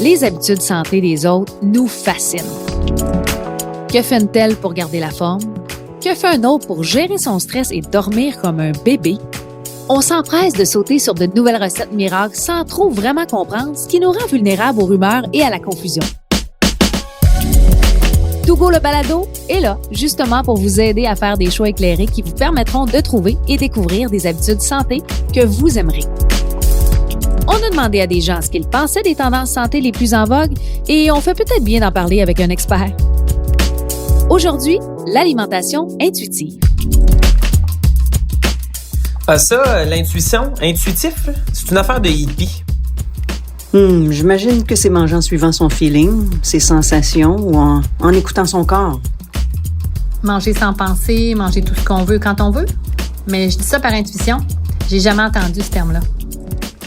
les habitudes santé des autres nous fascinent. Que fait une telle pour garder la forme? Que fait un autre pour gérer son stress et dormir comme un bébé? On s'empresse de sauter sur de nouvelles recettes miracles sans trop vraiment comprendre, ce qui nous rend vulnérables aux rumeurs et à la confusion. Togo le balado est là, justement pour vous aider à faire des choix éclairés qui vous permettront de trouver et découvrir des habitudes santé que vous aimerez. On a demandé à des gens ce qu'ils pensaient des tendances santé les plus en vogue et on fait peut-être bien d'en parler avec un expert. Aujourd'hui, l'alimentation intuitive. Ah ça, l'intuition, intuitif, c'est une affaire de hippie. J'imagine que c'est manger en suivant son feeling, ses sensations ou en écoutant son corps. Manger sans penser, manger tout ce qu'on veut quand on veut. Mais je dis ça par intuition. J'ai jamais entendu ce terme-là.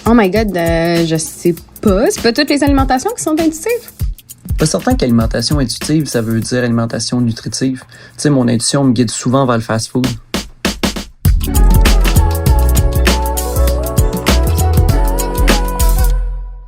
Oh my God, je sais pas. C'est pas toutes les alimentations qui sont intuitives? Pas certain qu'alimentation intuitive, ça veut dire alimentation nutritive. Tu sais, mon intuition me guide souvent vers le fast-food.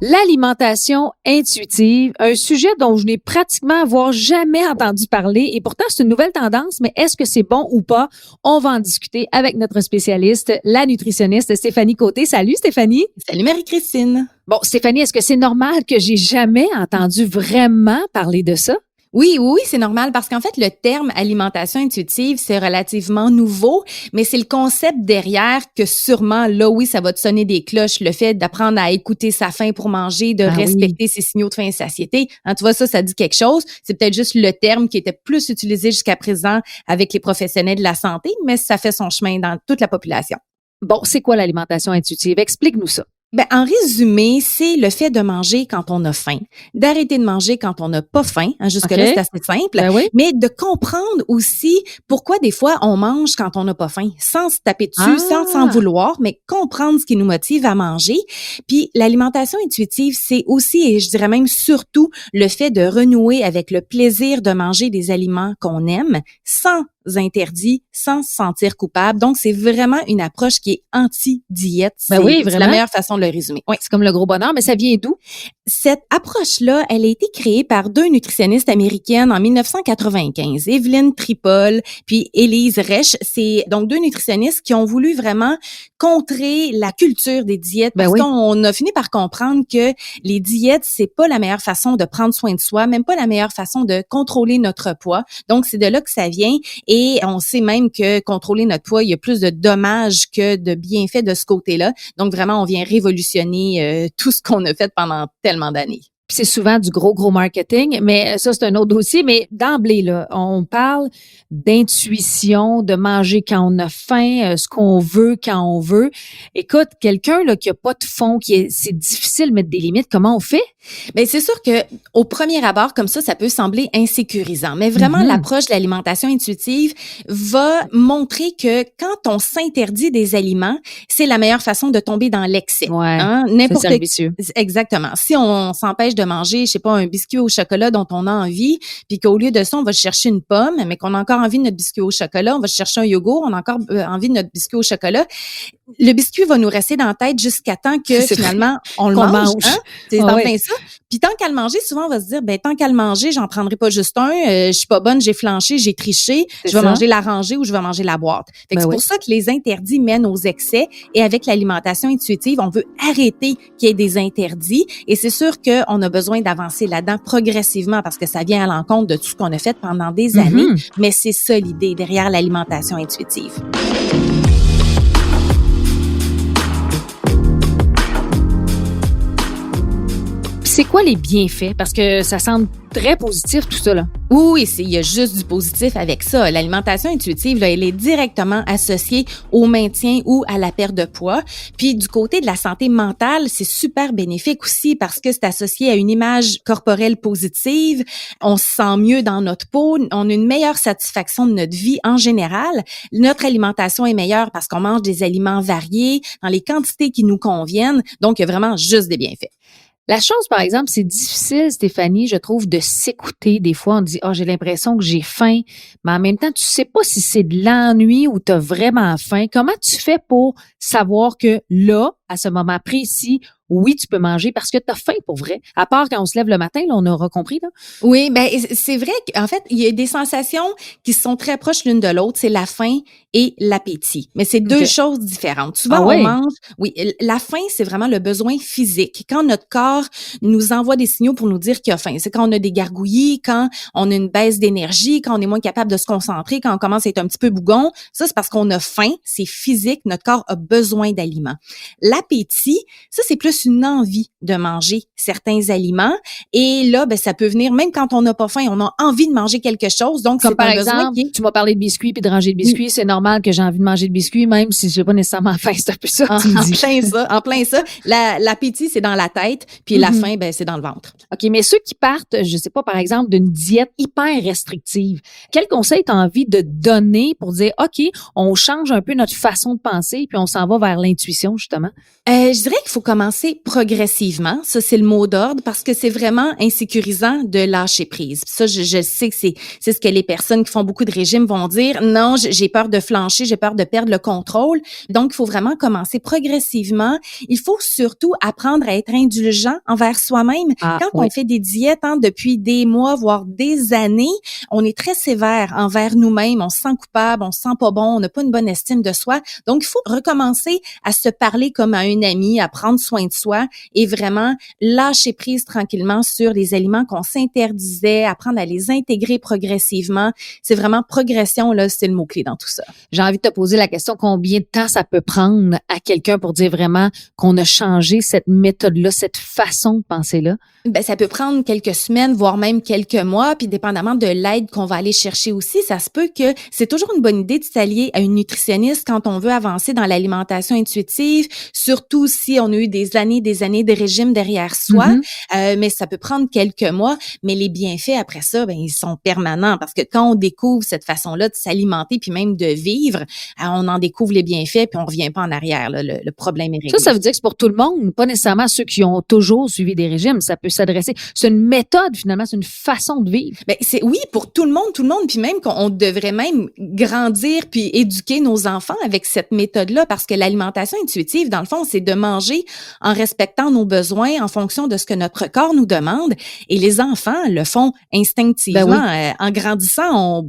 L'alimentation intuitive, un sujet dont je n'ai pratiquement voire jamais entendu parler et pourtant c'est une nouvelle tendance, mais est-ce que c'est bon ou pas? On va en discuter avec notre spécialiste, la nutritionniste Stéphanie Côté. Salut Stéphanie! Salut Marie-Christine! Bon, Stéphanie, est-ce que c'est normal que j'ai jamais entendu vraiment parler de ça? Oui, c'est normal parce qu'en fait, le terme alimentation intuitive, c'est relativement nouveau, mais c'est le concept derrière que sûrement, là, oui, ça va te sonner des cloches, le fait d'apprendre à écouter sa faim pour manger, de respecter ses signaux de faim et satiété. Hein, tu vois, ça dit quelque chose. C'est peut-être juste le terme qui était plus utilisé jusqu'à présent avec les professionnels de la santé, mais ça fait son chemin dans toute la population. Bon, c'est quoi l'alimentation intuitive? Explique-nous ça. Ben, en résumé, c'est le fait de manger quand on a faim, d'arrêter de manger quand on n'a pas faim. Hein, jusque-là, c'est assez simple. Mais de comprendre aussi pourquoi des fois on mange quand on n'a pas faim, sans se taper dessus, sans s'en vouloir, mais comprendre ce qui nous motive à manger. Puis l'alimentation intuitive, c'est aussi, et je dirais même surtout, le fait de renouer avec le plaisir de manger des aliments qu'on aime, sans interdit, sans se sentir coupable. Donc, c'est vraiment une approche qui est anti-diète. C'est la meilleure façon de le résumer. Oui, c'est comme le gros bonheur, mais ça vient d'où? Cette approche-là, elle a été créée par deux nutritionnistes américaines en 1995, Evelyn Tripol puis Elise Resch. C'est donc deux nutritionnistes qui ont voulu vraiment contrer la culture des diètes parce qu'on a fini par comprendre que les diètes, c'est pas la meilleure façon de prendre soin de soi, même pas la meilleure façon de contrôler notre poids. Donc, c'est de là que ça vient. Et on sait même que contrôler notre poids, il y a plus de dommages que de bienfaits de ce côté-là. Donc, vraiment, on vient révolutionner tout ce qu'on a fait pendant tellement d'années. Puis c'est souvent du gros marketing, mais ça, c'est un autre dossier. Mais d'emblée, là, on parle d'intuition, de manger quand on a faim, ce qu'on veut quand on veut. Écoute, quelqu'un là qui a pas de fond, c'est difficile de mettre des limites, comment on fait? Ben c'est sûr que au premier abord comme ça peut sembler insécurisant, mais vraiment l'approche de l'alimentation intuitive va montrer que quand on s'interdit des aliments, c'est la meilleure façon de tomber dans l'excès. Ouais, n'importe c'est vicieux. Exactement. Si on s'empêche de manger, je sais pas, un biscuit au chocolat dont on a envie, puis qu'au lieu de ça, on va chercher une pomme, mais qu'on a encore envie de notre biscuit au chocolat, on va chercher un yogourt, on a encore envie de notre biscuit au chocolat. Le biscuit va nous rester dans la tête jusqu'à temps que finalement on le mange. Hein? C'est en plein ça. Puis tant qu'à le manger, souvent on va se dire tant qu'à le manger, j'en prendrai pas juste un, je suis pas bonne, j'ai flanché, j'ai triché, je vais manger la rangée ou je vais manger la boîte. Fait que c'est pour ça que les interdits mènent aux excès et avec l'alimentation intuitive, on veut arrêter qu'il y ait des interdits et c'est sûr qu'on a besoin d'avancer là-dedans progressivement parce que ça vient à l'encontre de tout ce qu'on a fait pendant des années, mais c'est ça l'idée derrière l'alimentation intuitive. C'est quoi les bienfaits? Parce que ça semble très positif tout ça, là. Oui, il y a juste du positif avec ça. L'alimentation intuitive, là, elle est directement associée au maintien ou à la perte de poids. Puis du côté de la santé mentale, c'est super bénéfique aussi parce que c'est associé à une image corporelle positive. On se sent mieux dans notre peau. On a une meilleure satisfaction de notre vie en général. Notre alimentation est meilleure parce qu'on mange des aliments variés dans les quantités qui nous conviennent. Donc, il y a vraiment juste des bienfaits. La chose, par exemple, c'est difficile, Stéphanie, je trouve, de s'écouter. Des fois, on dit, j'ai l'impression que j'ai faim, mais en même temps, tu sais pas si c'est de l'ennui ou tu as vraiment faim. Comment tu fais pour savoir que là, à ce moment précis, oui, tu peux manger parce que tu as faim pour vrai. À part quand on se lève le matin, là, on aura compris, là. Oui, ben c'est vrai qu'en fait, il y a des sensations qui sont très proches l'une de l'autre, c'est la faim et l'appétit. Mais c'est deux choses différentes. Souvent, on mange, la faim, c'est vraiment le besoin physique. Quand notre corps nous envoie des signaux pour nous dire qu'il y a faim, c'est quand on a des gargouillis, quand on a une baisse d'énergie, quand on est moins capable de se concentrer, quand on commence à être un petit peu bougon. Ça, c'est parce qu'on a faim, c'est physique, notre corps a besoin d'aliments. L'appétit, ça, c'est plus une envie de manger certains aliments. Et là, ben, ça peut venir, même quand on n'a pas faim, on a envie de manger quelque chose. Donc, comme c'est par un exemple, besoin qui est... tu m'as parlé de biscuits puis de ranger de biscuits. C'est normal que j'ai envie de manger de biscuits, même si j'ai pas nécessairement faim. C'est un peu ça que tu me dis. En plein ça. L'appétit, c'est dans la tête, puis la faim, ben, c'est dans le ventre. OK, mais ceux qui partent, je sais pas, par exemple, d'une diète hyper restrictive, quel conseil tu as envie de donner pour dire, OK, on change un peu notre façon de penser puis on s'en va vers l'intuition, justement? Je dirais qu'il faut commencer progressivement. Ça, c'est le mot d'ordre parce que c'est vraiment insécurisant de lâcher prise. Ça, je sais que c'est ce que les personnes qui font beaucoup de régimes vont dire. Non, j'ai peur de flancher, j'ai peur de perdre le contrôle. Donc, il faut vraiment commencer progressivement. Il faut surtout apprendre à être indulgent envers soi-même. Quand on fait des diètes depuis des mois, voire des années, on est très sévère envers nous-mêmes. On se sent coupable, on se sent pas bon, on n'a pas une bonne estime de soi. Donc, il faut recommencer à se parler comme à une amie, à prendre soin de soi et vraiment lâcher prise tranquillement sur les aliments qu'on s'interdisait, apprendre à les intégrer progressivement. C'est vraiment progression, là, c'est le mot-clé dans tout ça. J'ai envie de te poser la question, combien de temps ça peut prendre à quelqu'un pour dire vraiment qu'on a changé cette méthode-là, cette façon de penser-là? Ben, ça peut prendre quelques semaines, voire même quelques mois, puis dépendamment de l'aide qu'on va aller chercher aussi, ça se peut que c'est toujours une bonne idée de s'allier à une nutritionniste quand on veut avancer dans l'alimentation intuitive, surtout si on a eu des années de régime derrière soi, mais ça peut prendre quelques mois, mais les bienfaits après ça, ben ils sont permanents parce que quand on découvre cette façon-là de s'alimenter puis même de vivre, on en découvre les bienfaits puis on revient pas en arrière, là, le problème est réglé. Ça veut dire que c'est pour tout le monde, pas nécessairement ceux qui ont toujours suivi des régimes, ça peut s'adresser. C'est une méthode finalement, c'est une façon de vivre. Ben c'est oui pour tout le monde, puis même qu'on devrait même grandir puis éduquer nos enfants avec cette méthode-là parce que l'alimentation intuitive, dans le fond, c'est de manger en respectant nos besoins en fonction de ce que notre corps nous demande. Et les enfants le font instinctivement. Ben oui. En grandissant,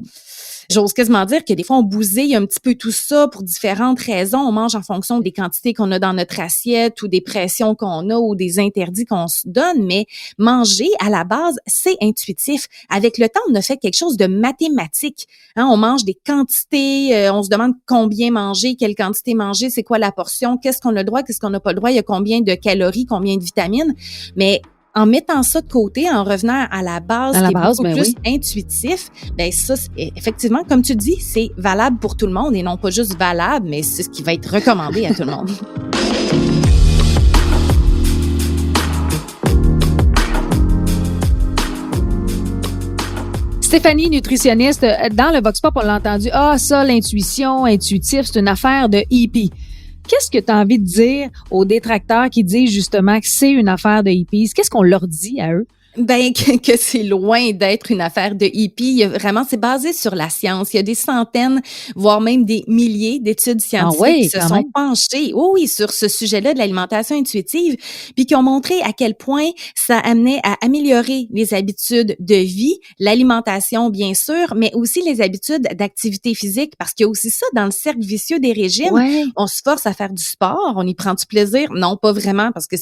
j'ose quasiment dire que des fois, on bousille un petit peu tout ça pour différentes raisons. On mange en fonction des quantités qu'on a dans notre assiette ou des pressions qu'on a ou des interdits qu'on se donne. Mais manger, à la base, c'est intuitif. Avec le temps, on a fait quelque chose de mathématique. On mange des quantités, on se demande combien manger, quelle quantité manger, c'est quoi la portion, qu'est-ce qu'on a le droit, qu'est-ce qu'on n'a pas le droit, il y a combien de calories, combien de vitamines. Mais en mettant ça de côté, en revenant à la base, qui est beaucoup plus intuitif, ben ça, effectivement, comme tu dis, c'est valable pour tout le monde et non pas juste valable, mais c'est ce qui va être recommandé à tout le monde. Stéphanie, nutritionniste, dans le Vox Pop, on l'a entendu, ça, l'intuition, intuitif, c'est une affaire de hippie. Qu'est-ce que tu as envie de dire aux détracteurs qui disent justement que c'est une affaire de hippies? Qu'est-ce qu'on leur dit à eux? Ben que c'est loin d'être une affaire de hippie. C'est basé sur la science. Il y a des centaines, voire même des milliers d'études scientifiques qui se sont penchées, sur ce sujet-là de l'alimentation intuitive, puis qui ont montré à quel point ça amenait à améliorer les habitudes de vie, l'alimentation bien sûr, mais aussi les habitudes d'activité physique, parce qu'il y a aussi ça dans le cercle vicieux des régimes. Ouais. On se force à faire du sport, on y prend du plaisir, non pas vraiment, parce que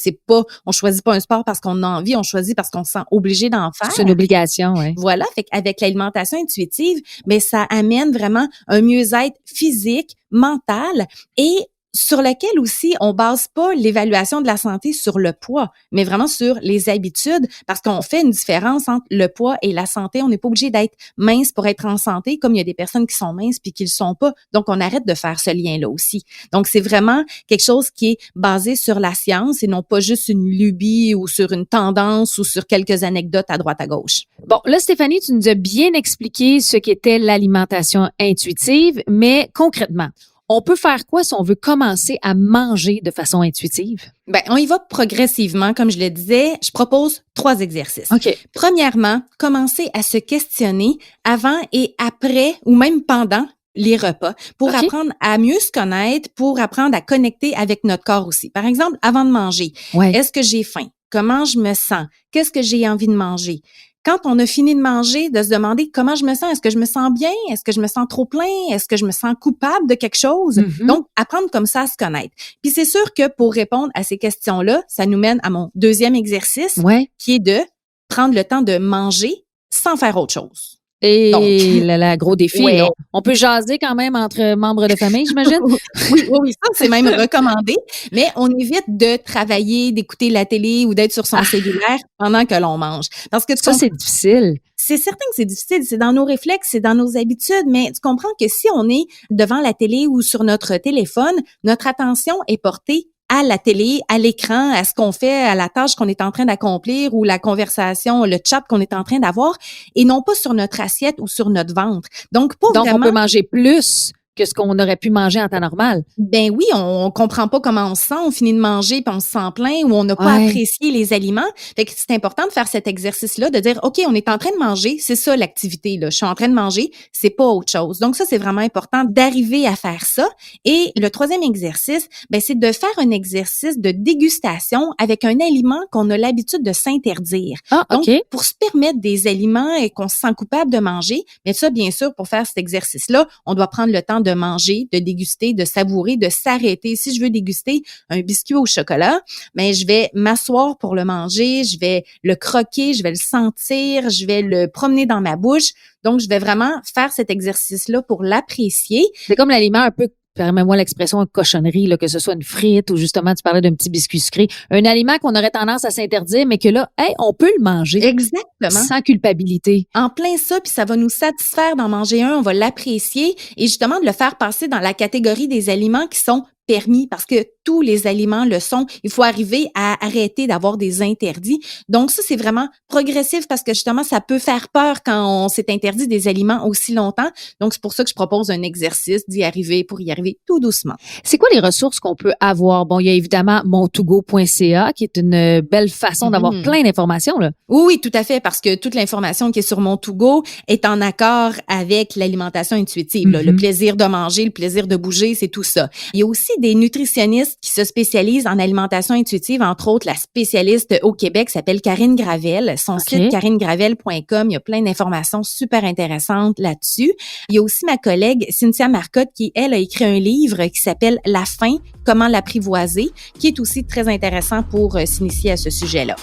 on choisit pas un sport parce qu'on a envie, on choisit parce qu'on se sent obligé d'en faire. C'est une obligation, oui. Voilà, fait qu'avec l'alimentation intuitive, ben ça amène vraiment un mieux-être physique, mental et sur lequel aussi on base pas l'évaluation de la santé sur le poids, mais vraiment sur les habitudes, parce qu'on fait une différence entre le poids et la santé. On n'est pas obligé d'être mince pour être en santé, comme il y a des personnes qui sont minces puis qui le sont pas. Donc, on arrête de faire ce lien-là aussi. Donc, c'est vraiment quelque chose qui est basé sur la science et non pas juste une lubie ou sur une tendance ou sur quelques anecdotes à droite à gauche. Bon, là, Stéphanie, tu nous as bien expliqué ce qu'était l'alimentation intuitive, mais concrètement, on peut faire quoi si on veut commencer à manger de façon intuitive? Ben, on y va progressivement, comme je le disais. Je propose 3 exercices. OK. Premièrement, commencer à se questionner avant et après, ou même pendant les repas, pour OK. apprendre à mieux se connaître, pour apprendre à connecter avec notre corps aussi. Par exemple, avant de manger, Ouais. est-ce que j'ai faim? Comment je me sens? Qu'est-ce que j'ai envie de manger? Quand on a fini de manger, de se demander comment je me sens. Est-ce que je me sens bien? Est-ce que je me sens trop plein? Est-ce que je me sens coupable de quelque chose? Mhm. Donc, apprendre comme ça à se connaître. Puis c'est sûr que pour répondre à ces questions-là, ça nous mène à mon deuxième exercice, Ouais. qui est de prendre le temps de manger sans faire autre chose. Et Donc. là, gros défi. Ouais. Là. On peut jaser quand même entre membres de famille, j'imagine? Oui, ça, c'est même recommandé. Mais on évite de travailler, d'écouter la télé ou d'être sur son cellulaire pendant que l'on mange. Parce que tu Ça, c'est difficile. c'est certain que c'est difficile, c'est dans nos réflexes, c'est dans nos habitudes, mais tu comprends que si on est devant la télé ou sur notre téléphone, notre attention est portée à la télé, à l'écran, à ce qu'on fait, à la tâche qu'on est en train d'accomplir ou la conversation, le chat qu'on est en train d'avoir, et non pas sur notre assiette ou sur notre ventre. Donc, pour Donc, vraiment... on peut manger plus que ce qu'on aurait pu manger en temps normal. Ben oui, on comprend pas comment on se sent, on finit de manger puis on se sent plein ou on n'a pas Ouais. apprécié les aliments. Fait que c'est important de faire cet exercice-là, de dire, OK, on est en train de manger, c'est ça l'activité, là. Je suis en train de manger, c'est pas autre chose. Donc ça, c'est vraiment important d'arriver à faire ça. Et le troisième exercice, ben, c'est de faire un exercice de dégustation avec un aliment qu'on a l'habitude de s'interdire. Ah, Donc, OK. pour se permettre des aliments et qu'on se sent coupable de manger, mais ça, bien sûr, pour faire cet exercice-là, on doit prendre le temps de manger, de déguster, de savourer, de s'arrêter. Si je veux déguster un biscuit au chocolat, mais je vais m'asseoir pour le manger, je vais le croquer, je vais le sentir, je vais le promener dans ma bouche. Donc, je vais vraiment faire cet exercice-là pour l'apprécier. C'est comme l'aliment un peu, permets-moi l'expression, une cochonnerie, là, que ce soit une frite ou justement, tu parlais d'un petit biscuit sucré. Un aliment qu'on aurait tendance à s'interdire, mais que là, hey, on peut le manger Exactement. sans culpabilité. En plein ça, puis ça va nous satisfaire d'en manger un, on va l'apprécier et justement de le faire passer dans la catégorie des aliments qui sont permis parce que tous les aliments le sont. Il faut arriver à arrêter d'avoir des interdits. Donc ça, c'est vraiment progressif parce que justement, ça peut faire peur quand on s'est interdit des aliments aussi longtemps. Donc c'est pour ça que je propose un exercice d'y arriver pour y arriver tout doucement. C'est quoi les ressources qu'on peut avoir? Bon, il y a évidemment montogo.ca qui est une belle façon d'avoir plein d'informations, là. Oui, tout à fait, parce que toute l'information qui est sur Mon To Go est en accord avec l'alimentation intuitive. Là. Le plaisir de manger, le plaisir de bouger, c'est tout ça. Il y a aussi des nutritionnistes qui se spécialisent en alimentation intuitive, entre autres la spécialiste au Québec s'appelle Karine Gravel. Son site karinegravel.com, il y a plein d'informations super intéressantes là-dessus. Il y a aussi ma collègue Cynthia Marcotte qui, elle, a écrit un livre qui s'appelle La faim, comment l'apprivoiser, qui est aussi très intéressant pour s'initier à ce sujet-là.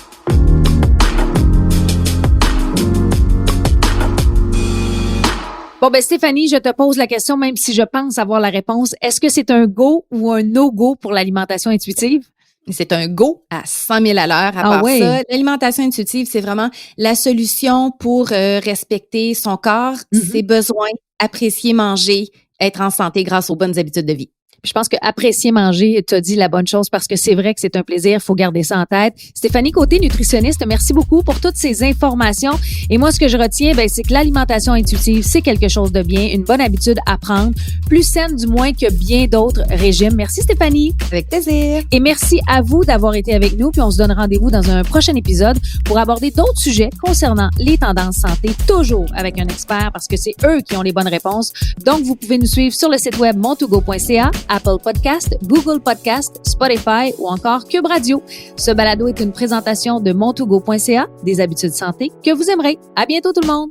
Bon, ben Stéphanie, je te pose la question, même si je pense avoir la réponse. Est-ce que c'est un go ou un no-go pour l'alimentation intuitive? C'est un go à 100 000 à l'heure. À part ça, l'alimentation intuitive, c'est vraiment la solution pour respecter son corps, ses besoins, apprécier manger, être en santé grâce aux bonnes habitudes de vie. Puis je pense que apprécier manger, tu as dit la bonne chose parce que c'est vrai que c'est un plaisir, il faut garder ça en tête. Stéphanie Côté, nutritionniste, merci beaucoup pour toutes ces informations. Et moi, ce que je retiens, ben, c'est que l'alimentation intuitive, c'est quelque chose de bien, une bonne habitude à prendre, plus saine du moins que bien d'autres régimes. Merci Stéphanie. Avec plaisir. Et merci à vous d'avoir été avec nous. Puis on se donne rendez-vous dans un prochain épisode pour aborder d'autres sujets concernant les tendances santé, toujours avec un expert parce que c'est eux qui ont les bonnes réponses. Donc, vous pouvez nous suivre sur le site web montogo.ca, Apple Podcast, Google Podcast, Spotify ou encore Cube Radio. Ce balado est une présentation de montogo.ca, des habitudes santé que vous aimerez. À bientôt tout le monde!